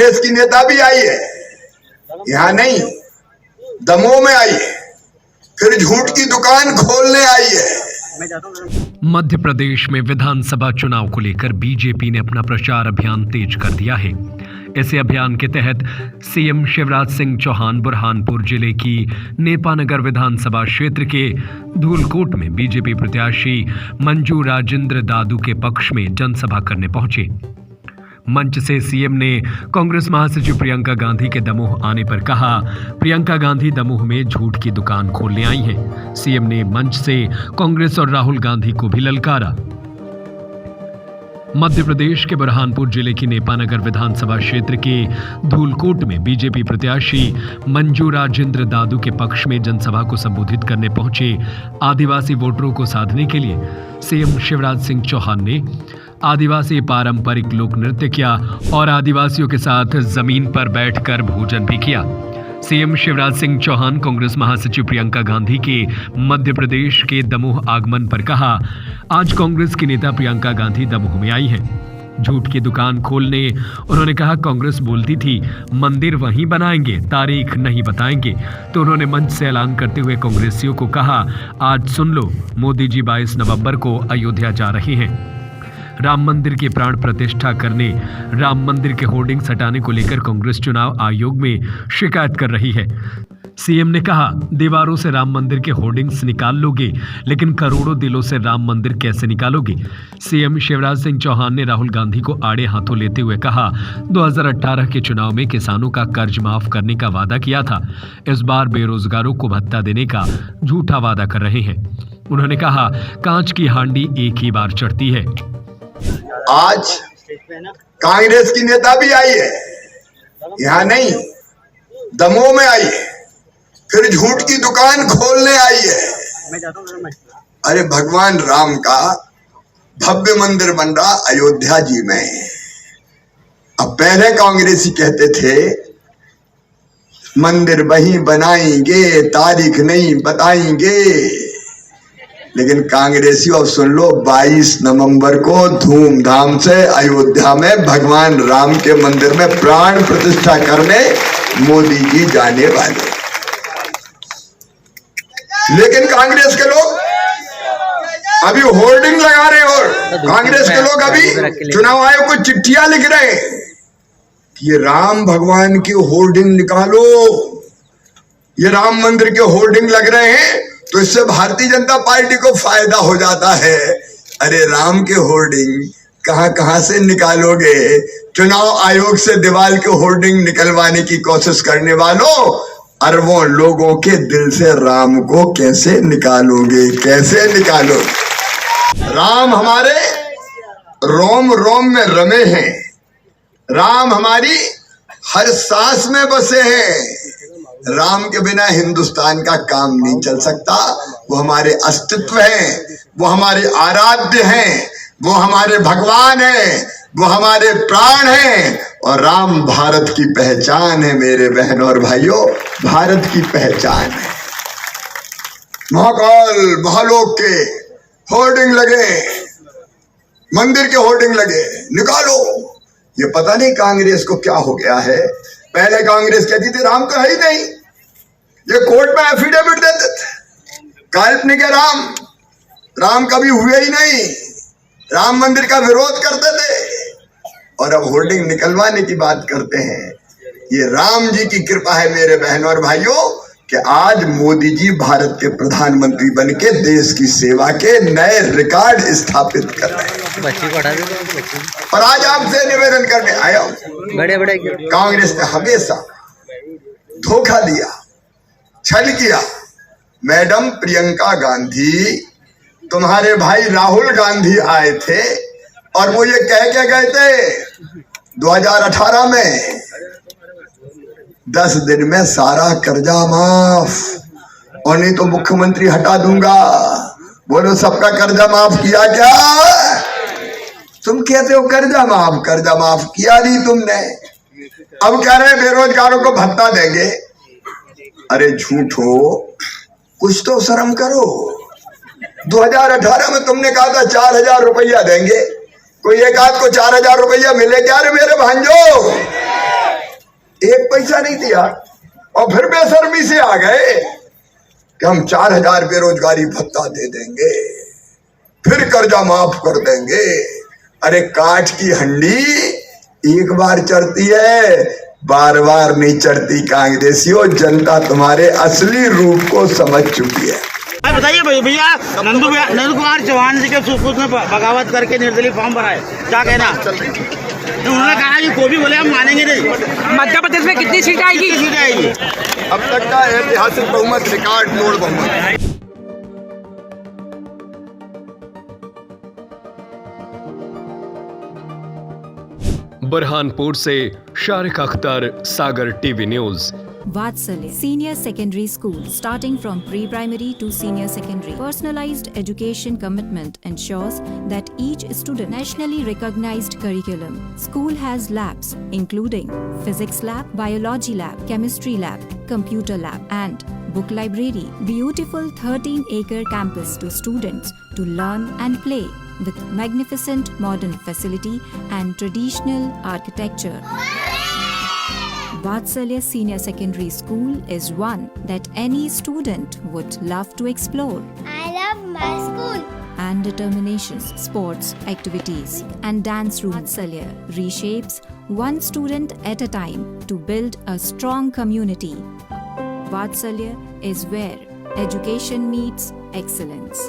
कांग्रेस की नेता भी आई है, यहाँ नहीं, दमोह में आई है, फिर झूठ की दुकान खोलने आई है। मध्य प्रदेश में विधानसभा चुनाव को लेकर बीजेपी ने अपना प्रचार अभियान तेज कर दिया है। इसी अभियान के तहत सीएम शिवराज सिंह चौहान बुरहानपुर जिले की नेपानगर विधानसभा क्षेत्र के धूलकोट में बीजेपी प्रत्याशी मंजू राजेंद्र दादू के पक्ष में जनसभा करने पहुंचे। मंच से सीएम ने कांग्रेस महासचिव प्रियंका गांधी के दमोह आने पर कहा, प्रियंका गांधी दमोह में झूठ की दुकान खोलने आई हैं। सीएम ने मंच से कांग्रेस और राहुल गांधी को भी ललकारा। मध्य प्रदेश के बुरहानपुर जिले की नेपानगर विधानसभा क्षेत्र के धूलकोट में बीजेपी प्रत्याशी मंजू राजेंद्र दादू के पक्ष में जनसभा को संबोधित करने पहुंचे आदिवासी वोटरों को साधने के लिए सीएम शिवराज सिंह चौहान ने आदिवासी पारंपरिक लोक नृत्य किया और आदिवासियों के साथ जमीन पर बैठकर भोजन भी किया। सीएम शिवराज सिंह चौहान कांग्रेस महासचिव प्रियंका गांधी के मध्य प्रदेश के दमोह आगमन पर कहा, आज कांग्रेस की नेता प्रियंका गांधी दमोह में आई हैं झूठ की दुकान खोलने। उन्होंने कहा, कांग्रेस बोलती थी मंदिर वहीं बनाएंगे, तारीख नहीं बताएंगे, तो उन्होंने मंच से ऐलान करते हुए कांग्रेसियों को कहा, आज सुन लो, मोदी जी 22 नवंबर को अयोध्या जा रहे हैं। राम मंदिर की प्राण प्रतिष्ठा करने, राम मंदिर के होर्डिंग्स हटाने को लेकर कांग्रेस चुनाव आयोग में शिकायत कर रही है। सीएम ने कहा, दीवारों से राम मंदिर के होर्डिंग्स निकाल लोगे, लेकिन करोड़ों दिलों से राम मंदिर कैसे निकालोगे। सीएम शिवराज सिंह चौहान ने राहुल गांधी को आड़े हाथों लेते हुए कहा, 2018 के चुनाव में किसानों का कर्ज माफ करने का वादा किया था, इस बार बेरोजगारों को भत्ता देने का झूठा वादा कर रहे हैं। उन्होंने कहा, कांच की हांडी एक ही बार चढ़ती है। आज कांग्रेस की नेता भी आई है, यहाँ नहीं, दमोह में आई है, फिर झूठ की दुकान खोलने आई है। अरे भगवान राम का भव्य मंदिर बन रहा अयोध्या जी में। अब पहले कांग्रेसी कहते थे मंदिर वहीं बनाएंगे, तारीख नहीं बताएंगे, लेकिन कांग्रेसी अब सुन लो, 22 नवंबर को धूमधाम से अयोध्या में भगवान राम के मंदिर में प्राण प्रतिष्ठा करने मोदी जी जाने वाले। लेकिन कांग्रेस के लोग अभी होर्डिंग लगा रहे हैं और कांग्रेस के लोग अभी चुनाव आयोग को चिट्ठियां लिख रहे हैं कि ये राम भगवान की होर्डिंग निकालो, ये राम मंदिर के होर्डिंग लग रहे हैं, तो इससे भारतीय जनता पार्टी को फायदा हो जाता है। अरे राम के होर्डिंग कहां से निकालोगे? चुनाव आयोग से दीवार के होर्डिंग निकलवाने की कोशिश करने वालों, अरबों लोगों के दिल से राम को कैसे निकालोगे, कैसे निकालोगे? राम हमारे रोम रोम में रमे हैं, राम हमारी हर सांस में बसे हैं। राम के बिना हिंदुस्तान का काम नहीं चल सकता। वो हमारे अस्तित्व हैं, वो हमारे आराध्य हैं, वो हमारे भगवान हैं, वो हमारे प्राण हैं। और राम भारत की पहचान है मेरे बहनों और भाइयों, भारत की पहचान है। महाकाल महालोक के होर्डिंग लगे, मंदिर के होर्डिंग लगे, निकालो। ये पता नहीं कांग्रेस को क्या हो गया है। पहले कांग्रेस कहती थी राम तो है ही नहीं, ये कोर्ट में एफिडेविट देते थे, काल्पनिक है राम कभी हुए ही नहीं, राम मंदिर का विरोध करते थे, और अब होर्डिंग निकलवाने की बात करते हैं। ये राम जी की कृपा है मेरे बहनों और भाइयों कि आज मोदी जी भारत के प्रधानमंत्री बन के देश की सेवा के नए रिकॉर्ड स्थापित कर रहे हैं। और आज आपसे निवेदन करने आया हूं, बड़े कांग्रेस ने हमेशा धोखा दिया, छल किया। मैडम प्रियंका गांधी, तुम्हारे भाई राहुल गांधी आए थे और वो ये कह के गए थे 2018 में 10 दिन में सारा कर्जा माफ, और नहीं तो मुख्यमंत्री हटा दूंगा। बोलो, सबका कर्जा माफ किया क्या? तुम कहते हो कर्जा माफ किया नहीं तुमने। अब कह रहे बेरोजगारों को भत्ता देंगे। अरे झूठो, कुछ तो शर्म करो। 2018 में तुमने कहा था 4000 रुपया देंगे, कोई एक आध को 4000 रुपया मिले क्या रे मेरे भांजो? एक पैसा नहीं दिया और फिर बेशर्मी से आ गए कि हम 4,000 बेरोजगारी भत्ता दे देंगे, फिर कर्जा माफ कर देंगे। अरे काठ की हंडी एक बार चढ़ती है, बार बार नहीं चढ़ती। कांग्रेसियों, जनता तुम्हारे असली रूप को समझ चुकी है। बताइए भैया, नंदू कुमार चौहान जी के सुपुत्र में बगावत करके निर्दलीय फॉर्म भराए, क्या कहना? उन्होंने कहा कि कोई भी बोले हम मानेंगे नहीं। मध्य प्रदेश में कितनी सीट आएगी? अब तक का ऐतिहासिक बहुमत, रिकॉर्ड तोड़ बहुमत। बुरहानपुर से Shariq Akhtar, Sagar TV news. Vatsalya Senior Secondary School, starting from pre-primary to senior secondary. Personalized education commitment ensures that each student nationally recognized curriculum. School has labs including physics lab, biology lab, chemistry lab, computer lab and book library. Beautiful 13-acre campus to students to learn and play with magnificent modern facility and traditional architecture. Vatsalya Senior Secondary School is one that any student would love to explore. I love my school. And determinations, sports, activities, and dance room. Vatsalya reshapes one student at a time to build a strong community. Vatsalya is where education meets excellence.